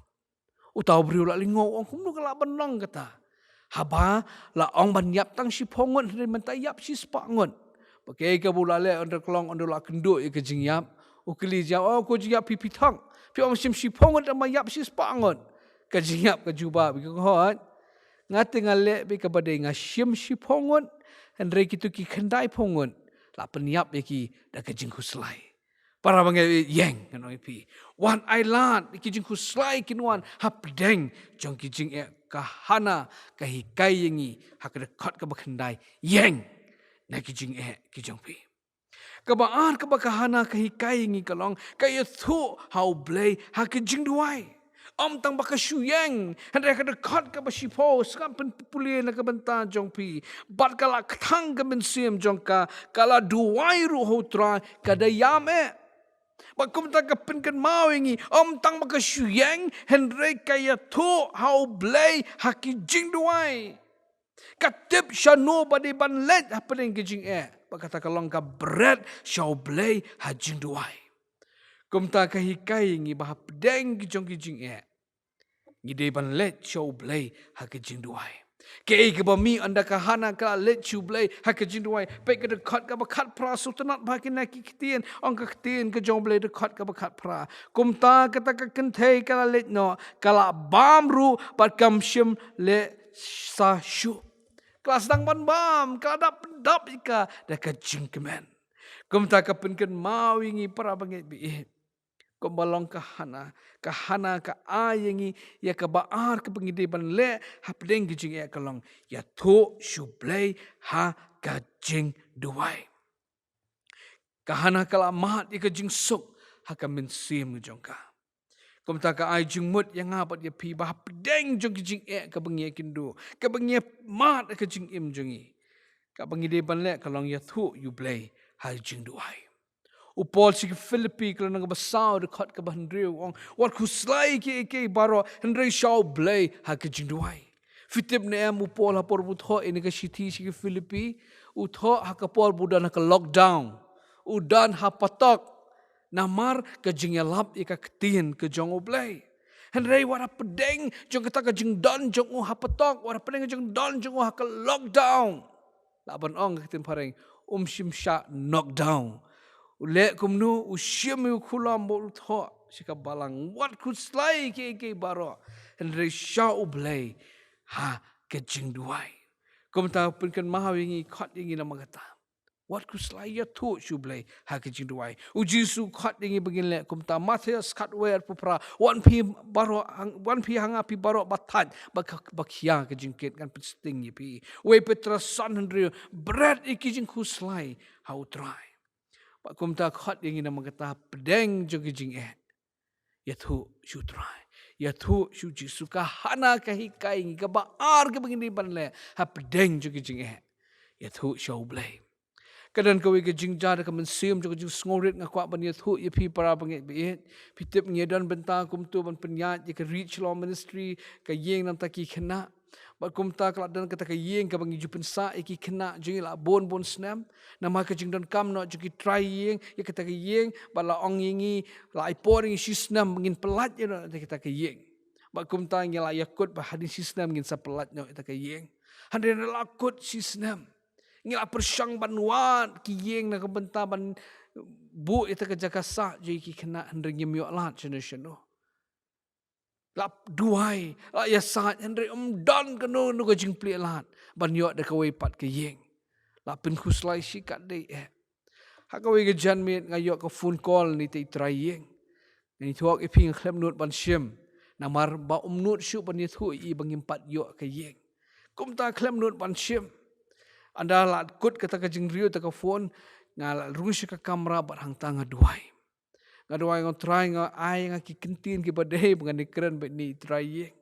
Utau beriu la lingau ong kumnu kala benong kata. Haba la ong ban yap tang si pongon dari mentai yap si spa ngon. Pakai ke bulale under kelong under la kendo ke jingyap. Ukili jam ko jingyap pipi tang. Pi ong sim si pongon ama yap si spa ngon. Ke jingyap ke juba bi ko hot. Ngate ngale bi ke badai ngasim si pongon andre kitu ki kendai pongon. La penyap ki da ke jing khuslai. Para bangai yang kanoi pi wan ailan kijing khuslai kinwan hapdeng jong kijing kahana kahikai yangi hakada khot ka bakhandai yang na kijing kijong pi kabaan ka bakahana kahikai yangi kalong kaya thu how blay hakijing duwai om tang bakashu yang handa kada khot ka basipo skam pen Pule na ka banta jong pi bat kala khang ka mensim jong ka kala duwai ru hotra kada yame Bakum tak kepenkan mau ingi om tang baka syuyang henry kaya tu hau blay haki jing duai katip shano badi ban let happening ke jing bakata kalong ka bread shau blay ha jing duai kum ta ka hikai ingi bah pedeng ki jong ki jing ngi de ban let shau blay ha ki jing duai ke ke bami anda kahana ka let chu blay ha ke jing duai pe ke de khat ka ba khat pra sultanat ba ki na ki kitien ong ka kitien ke jong blay de khat ka ba khat pra kum ta ka ta ka kentei ka let no kala bam ru bat kam shim le sa shu kelas dang ban bam ka dap ika da ka jing kemen kum ta ka pen ken mau ingi para bangai bi kombalong kahana ka ayengi ya ka baar ka pengidiban le hapdeng gijing ya kalong ya tho shublay ha ka jing duwai Kahana kala mat ika jing sok haka min sim jongka. Kum ta ka ai jing mut yang ngapat ya pi bah pedeng jong jing ka bengi kindu. Ka bengi mat ka jing im jongi. Ka bengi de ban le kalong ya thu you play hai jing duai. Upol si Filipi kalau nang basau dekat ke bandriu ong wat ku slai ke baro hendrei shau blay ha ke jing duai. Fitip ne am upol ha por butho ini ke city si Filipi utho ha ka por budan ha ka lockdown. Udan ha patok namar ke jingelap ika ketin ke jong oblay. Henry wara pedeng jong kata ke jing don jong ha patok wara pedeng jong don jong ha ka lockdown. Laban ong ketin pareng shim sha knockdown. Ule kumnu ushim yu kulam bol tho sika balang wat ku slai ke baro Henry sha oblay ha ke jing duai. Kum ta pinkan mahawingi khat ingi na magata. Wat ku slaya tu shublay ha ke Jingrwai. Ujisu khat dingi begin le kum ta Matthias khat wer pupra 1p baro 1p hanga pi baro batat bakhia ke jingket kan pesting ye pi. We Petra son Henry bread ikijing ku slai how try. Pak kum ta khat dingi na magata pedeng jogi jing ya tu shu try. Ya tu shu jisu ka hana ka hikai ngi ka ba ar ke begin di ban le ha pedeng jogi jing ya tu show blay. Kadang kau ke jingjar ke mensium juga jing sngorit ngakwa ban yathu ye pi para bangit biet pitip ngedan benta kum tu ban penyat ye ke reach law ministry ke yeng nam taki kena ba kum ta kala dan kata ke yeng ke bangi jupen sa ki kena jing la bon snam nama ke jing dan kam no juki try yeng ye kata ke yeng ba la ong yengi la iporing si snam bangin pelat ye no kata ke yeng ba kum ta ngela yakut ba hadin si snam ngin sa pelat no kata ke yeng hadin la kut si snam ngila persyang banwan ki yeng na kabenta ban bu ita ka jakasa je ki kena hendring yemyo lat cheno la duai la ya sat hendring don keno no ka jing pli lat ban yo de ka we pat ke yeng la pin khuslai shi kat de ha ka we ke jan met ngayo ka phone call ni te try yeng ni thuak i ping khlem nut ban shim na mar ba nut shu ban ni thu i bangim pat yo ka yeng kum ta khlem nut ban shim anda lat kut kata ka jingriu ta ka phone ngal rung shi ka kamera bat hang ta ngaduai ngo try ngo ai nga ki kentin ki badai bangan ni keren bet ni try yeng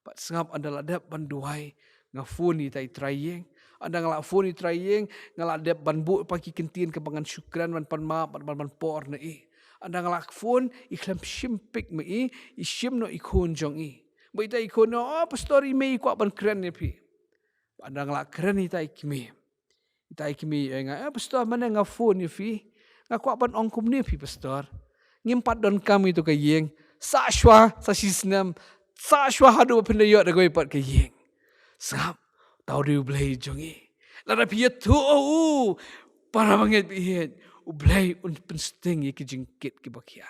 pat sangap anda ladap ban duai nga phone ni tai try yeng anda ngala phone ni try yeng ngala dep ban bu pa ki kentin ke bangan syukran ban pan ma ban por na i anda ngala phone i klam shimpik me i shim no ikon jong i bai tai ikon no pastori me kwa ban keren ni pi anda ngelak keren ita ikimi nga pastor mana nga phone ni fi nga kwa ban ongkum ni fi pastor ngimpat don kami tu ka yeng sa shwa sa sisnam sa shwa hadu pendayo da goi pat ka yeng sap tau riu blai jongi la da pi tu para banget bi u blai un pensting ye ki jingkit ki bakia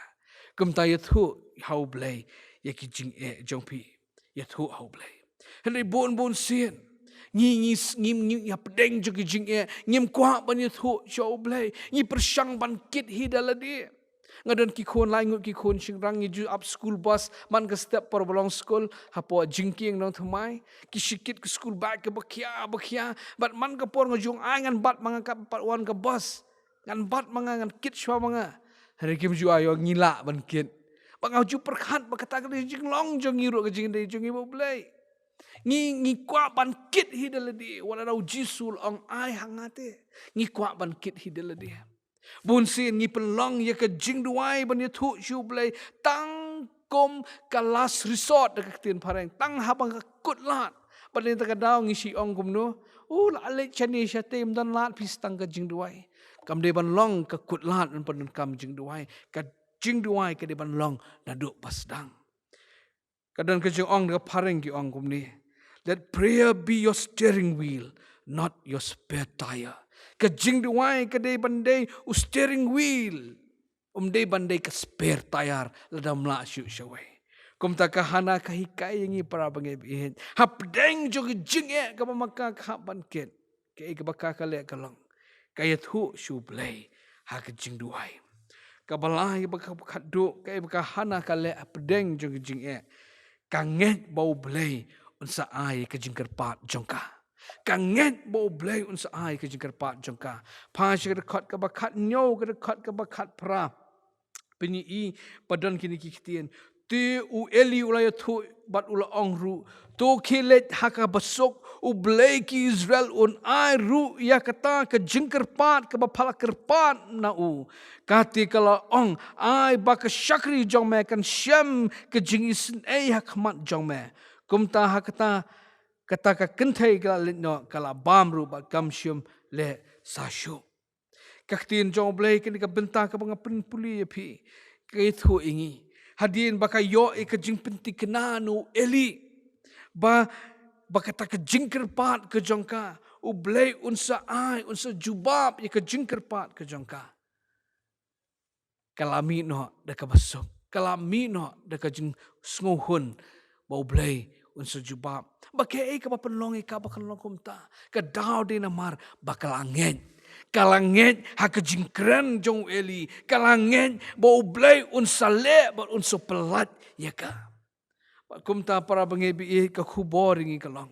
kum ta ye tu how blai ye ki jing jong pi ye tu how blai henry bon sin ngi ya pedeng jogi jing ngim kwa ban yathu show blay ngi persyang ban kit hidaladi ngadan ki khon lai ngut ki khon singrang ngi ju up school bus man ka step por belong school hapo jingking nang thmai ki sikit ke school bag ke bakhia bat man ka por ngajung angan bat manga ka pat wan ka bus ngan bat manga ngan kit shwa manga hari kim ju ayo ngila ban kit bangau ju perkhat bakata ka jing long jong ngiru ka jing dei jong ibo blay ngi kwa ban kit hidaladi wala rau jisul ang ai hangate ngi kwa ban kit hidaladi bun sin ngi pelong ye ka Jingrwai ban ye thu shu blai tang kom ka last resort de tin pareng tang habang ka kutlat ban ta ka daw ngi si ong kum no la le chani sha tem dan lat pistang ka Jingrwai kam de ban long ka kutlat an pan kam Jingrwai ka Jingrwai ka de ban long na du pasdang kadan ka jing ong ka pareng ki ong kum ni. Let prayer be your steering wheel, not your spare tire. Ka Jingrwai ka day banday u steering wheel. Day banday ka spare tire ladam la shu shaway. Kum ta ka hana ka hikai ngi para bangay bihin. Hapdeng jo ki jingye ka mamaka ka banket. Kay ka baka ka le ka lang. Kaya thu shu blay ha ka Jingrwai. Ka balay baka kaduk kay baka hana ka le hapdeng jo ki jingye. Ka nget bau blay unsa ai ka jingkerpat jongka Kanget bo blay unsa ai ke jingkar pat jongka. Pa shi dekat ke bakat nyo ke dekat ke bakat pra. Penyi i padan kini kikitian. Ti u eli ulaya tu bat ula ong ru. Tu kilet haka basok u blay ki Israel un ai ru ya kata ke jingkar pat ke bapala kerpat na u. Kati kalau ong ai baka syakri jong me kan syam ke jingisin hakmat jong me. Kumta hakata kata ka kentai kala litno kala bamru ba kamsyum le sasyu. Kaktiin jong blay kini ka benta ka mga penpuli pi. Kaithu ingi. Hadin baka yo ka jing penti kenanu eli. Baka ta ka jingker pat ke jongka. U blay unsa ai unsa jubab ka jingker pat ke jongka. Kalami no da ka basok. Kalami no da ka jing snguhun bau blay unsa jubab. Baka ka papenlong ka bakan longkumta. Ka daw din amar bakal angin. Kalanget hakajingkran jong eli. Kalanget bau blay unsa le ba unsa pelat ya ka. Kumta para bangebi ka khubor ingi kalong.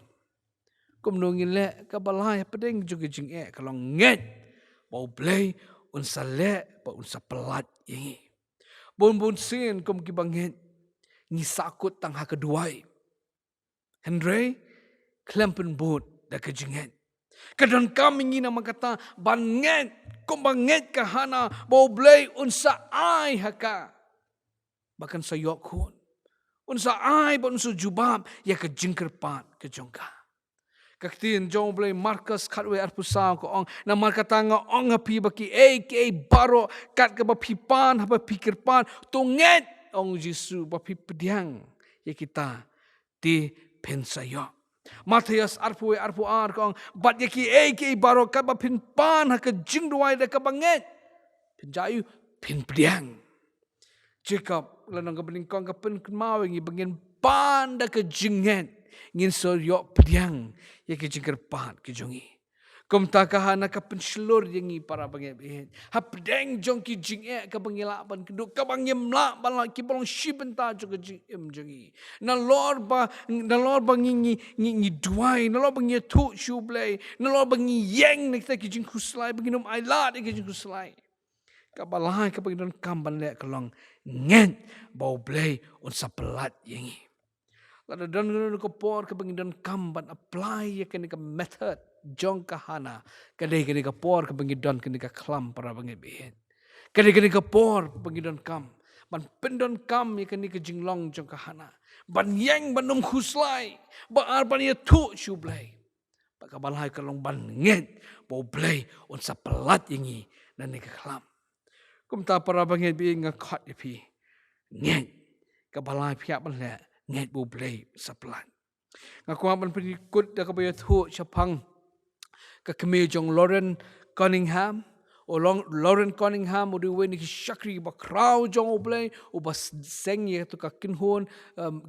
Kum nongin le ka balai pedeng juga jing kalong nget bau blay unsa le ba unsa pelat ingi. Bon sin kum ki banget ngi sakut tang ha keduai. Henry klempen bot da ka jinget. Kadang kami ingin nama kata banget, kau banget kahana bau blay unsa ai haka. Bahkan sayok kun. Unsa ai ba unsa jubab ya ke jingker pat ke jongka. Kaktin jong blay markas katwe arpusaw ko ong na markata nga ong api baki baro kat ke bapipan haba pikir pan tunget ong Jesu bapi pdiang ya kita di pensayok. Matias arpu ar kong bat yaki baro kat ba pin pan ha ke Jingrwai da ka banget penjayu pin pdiang Jacob lanang ka bening kong ka pen mau ngi bangin pan da ka jinget ngin so yo pdiang yaki jingker pat ke jongi kum takahana ka penselur yangi para banget bihin ha pdeng jong ki jinge ka bangilaban keduk ka bangim la bala ki bolong shibenta jong jing jongi na lor ba ngi duai na lor bangi tu shublay na lor bangi yeng nek ta ki jing kuslai banginum ai la ki jing kuslai ka balai ka bangidon kamban le kalong ngen bau blay unsa pelat yangi lada dan ko por ka bangidon kamban apply ya ka method jong kahana kadai kini ka por ka bangidon kini ka klam para bangi bihin kadai kini ka por bangidon kam ban pendon kam ya kini ka jinglong jong kahana ban yang banum khuslai ba ar ban ya tu shublai baka balai kalong ban nget bau blay unsa pelat yangi dan ni ka klam kumta para bangi bihin nga khat pi nget ka balai pia ban le nget bau blay sa pelat ngaku ban penikut da ka bayat hu chapang ka kemi jong Lauren Cunningham Lauren Cunningham udah weni syakri ba crowd jong oblay o ba sengye to ka kinhon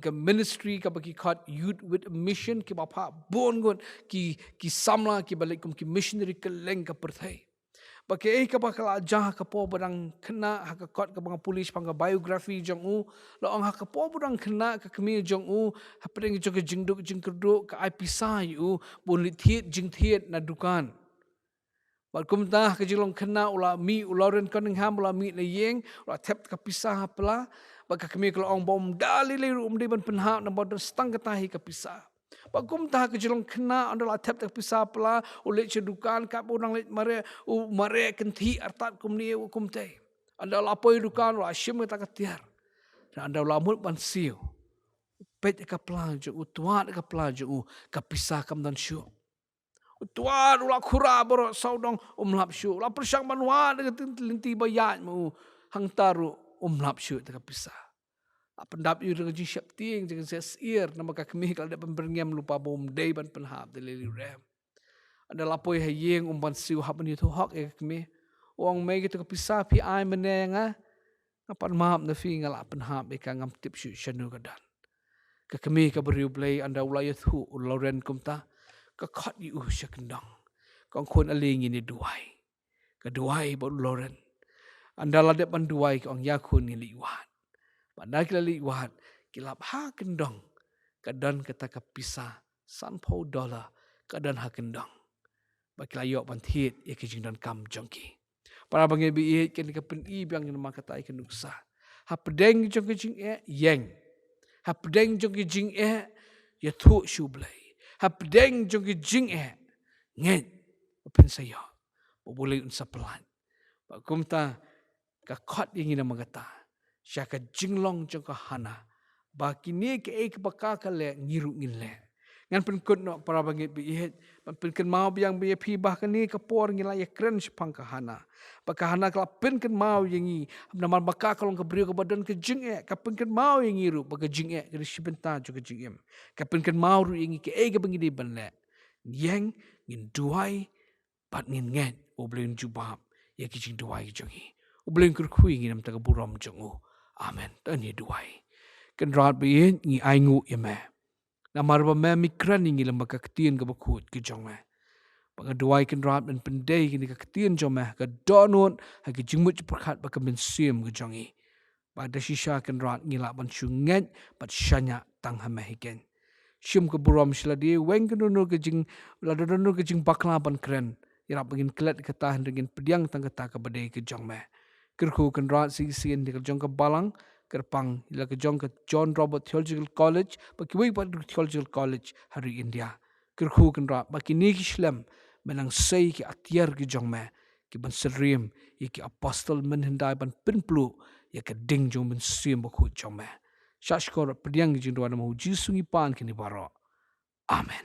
ka ministry ka bagi kat youth with a mission ki ba pa bon gon ki samla ki balik kum ki missionary ka leng ka perthai Bagi ka bakal ajah ka po barang kena ha ka kot ka mga pulis pang biography jong u lo ang ha ka po barang kena ka kemi jong u ha pring jong ka jingduk jingkerduk ka ai pisai u bun lithiet jingthiet na dukan Bal kumtah ka jilong kena ula mi Lauren Cunningham ula mi na yeng ula tep ka pisah pala baka kemi kalau ong bom dali le rum de ban penha na bod stang katahi ka pisah Bagum tak kejelong kena anda latap tak pisah pala ulit cedukan kat orang lit mare kenti artat kumni kumte anda lapoi dukan wa asyim tak ketiar dan anda lamut ban siu pet ka pelaju utuat ka pelaju ka pisah kam dan syu utuat ula khura bor saudong umlap syu la persang manwa dengan linti bayat mu hang taru umlap syu tak pisah pendap yu dengan jishap ting dengan sesir nama ka kemi kalau ada pemberngam lupa bom day ban penhap de leli rem ada lapoi hayeng umban siu hap ni tu hak e kemi wong mai gitu kepisah pi ai menenga ngapan mahap na fi ngala penhap e ka ngam tip syu shanu kadan ka kemi ka beriu play anda ulayat hu Lauren kumta ka khat yu syakendang kong kon aling ini duai ka duai bo Lauren anda ladep ban duai kong yakun ni liwat Pandai kita lihat kilap ha kendong kadan kata kapisa $100 keadaan hakendang. Bagi layok bantit ya ke jing dan kam jongki. Para bangai biit kan ke pen i biang nama kata ikan nuksa. Ha pedeng jong ke jing yang. Ha pedeng jong ke jing ya thu shu blai. Ha pedeng jong ke jing nget pen saya. Boleh unsa pelan. Pak kumta ka khot yang nama kata. Syaka jinglong jong ke hana. Baki ni ke baka le ngiru ngin le. Ngan pen kut no para bangit biit. Pen ken mau biang biya pi bahkan ni kapor ngila ya keren sepang kahana. Bakahana kala pen ken mau yang i. Nama baka kalong ke beriu ke badan ke jing kapen ken mau yang ngiru baka jing ke sibenta jo ke jing kapen ken mau ru yang i ke bangi di ban le. Yang ngin duwai pat ngin nget oblen jubab ya ke jing duwai jongi. Oblen Kyrkhu ngin nam ta buram jongu. Amen. Tani duwai. Ken rat biit ngi aingu yeme. Namar ba me mikran ngi lembaga ketien ke bakut ke jong me. Banga duai ken rat men pendai kini ke ketien jong me ke donut ha ke jingmut perkhat ba ke mensim ke jongi. Pada sisa ken rat ngila ban sunget bat syanya tang ha mehiken. Syum ke buram siladi weng ke nunur ke jing ladonur ke jing bakla ban keren. Irap bangin kelet ke tahan dengan pediang tang kata ke badai ke jong me. Kyrkhu ken rat sing di ke jong ke balang Kerpang ila ke jong ke John Robert Theological College baki wei pat Theological College hari India. Kyrkhu ken rat baki ni ki Islam menang sei ki atiar ki jong me ki ban seriem ki apostle men hendai ban pinplu ya ke ding jong ben sim baku jong me. Syashkor pediang ki Jingrwai nama uji sungi pan kini baro. Amen.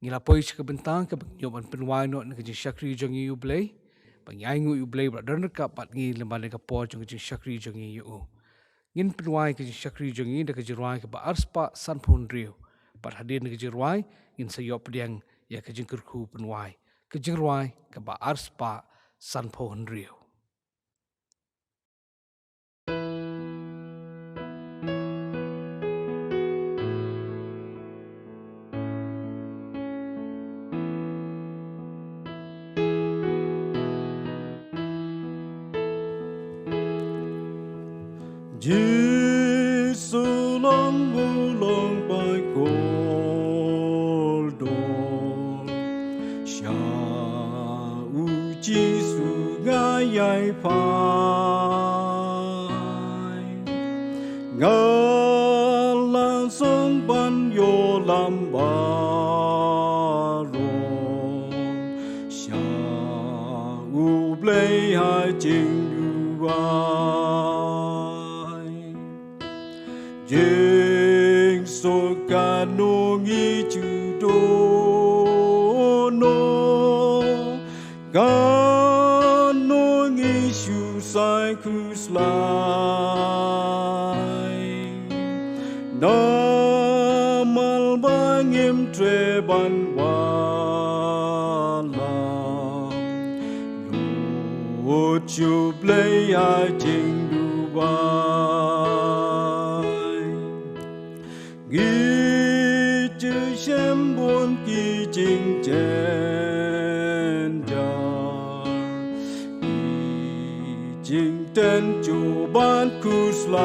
Ngila poi ke bentang ke nyoban Pynwai no ke jingshakri jong yu blai. Pangyai ngu yu blai dan kapat ngi lembaga kapor jong jingshakri jong yu. Ngin Pynwai ke jingshakri jong yu ke Jingrwai ke ba arspa sanpon riu. Pat hadir ke Jingrwai ngin sayop pediang ya ke Kyrkhu Pynwai. Ke Jingrwai ke ba arspa sanpon riu. Jesus long bulong by gold Sha u Jesus ngai pai Ngala song ban yo lam ba ro Sha u blai hai jing Jing so ka nongi chu do no ka nongi shu sai ku slai na mal bangim tre ban wa la lo chu play a jing Ghi chư xem buồn kỳ trình trên đời Kỳ trình tên chủ bán khu slai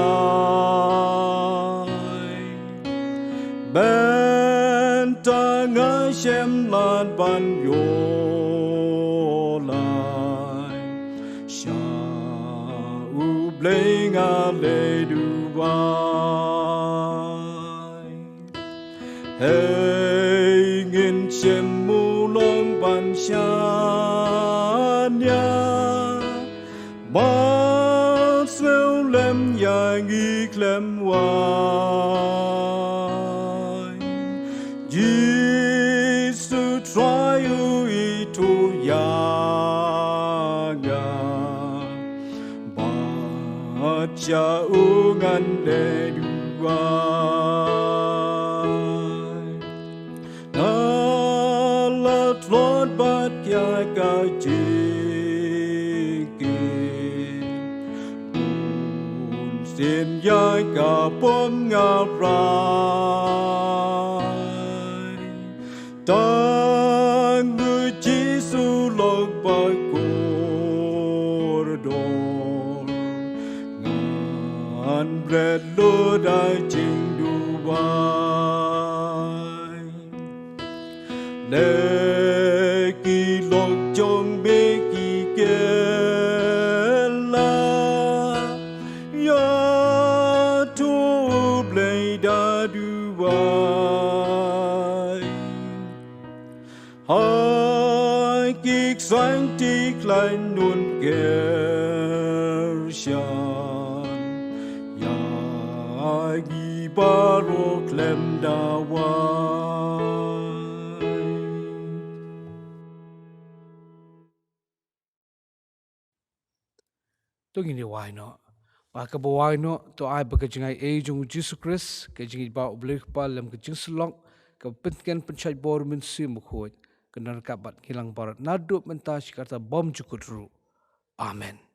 Bên ta ngã xem lan ban yo lại Sha u blei ngã lê Duwai Hey ngin xem mu long ban shan ya Ba sêu lem ya nghi klem wai Jesus try u itu ya ga Ba cha u ngan le Duwai Lord bat kya ka chiki Un sin ya ka pom nga prai Tang lu Jisu log ba koridor Ngan bread Lord I Jingrwai Lê kỳ lộc trong bê kỳ kê la ya thu blei da Duwai hai kik sáng tích lại nun Kyrkhu Yagi baro klem Duwai Tôi nghĩ why no. Ba ka bawai no to ai ba ka jingai e jong Jesus Christ ka jingi ba oblik pa lam ka jing slong ka pentken penchai bor min si mu khoi ka nar ka bat hilang barat nadu menta shikarta bom jukutru. Amen.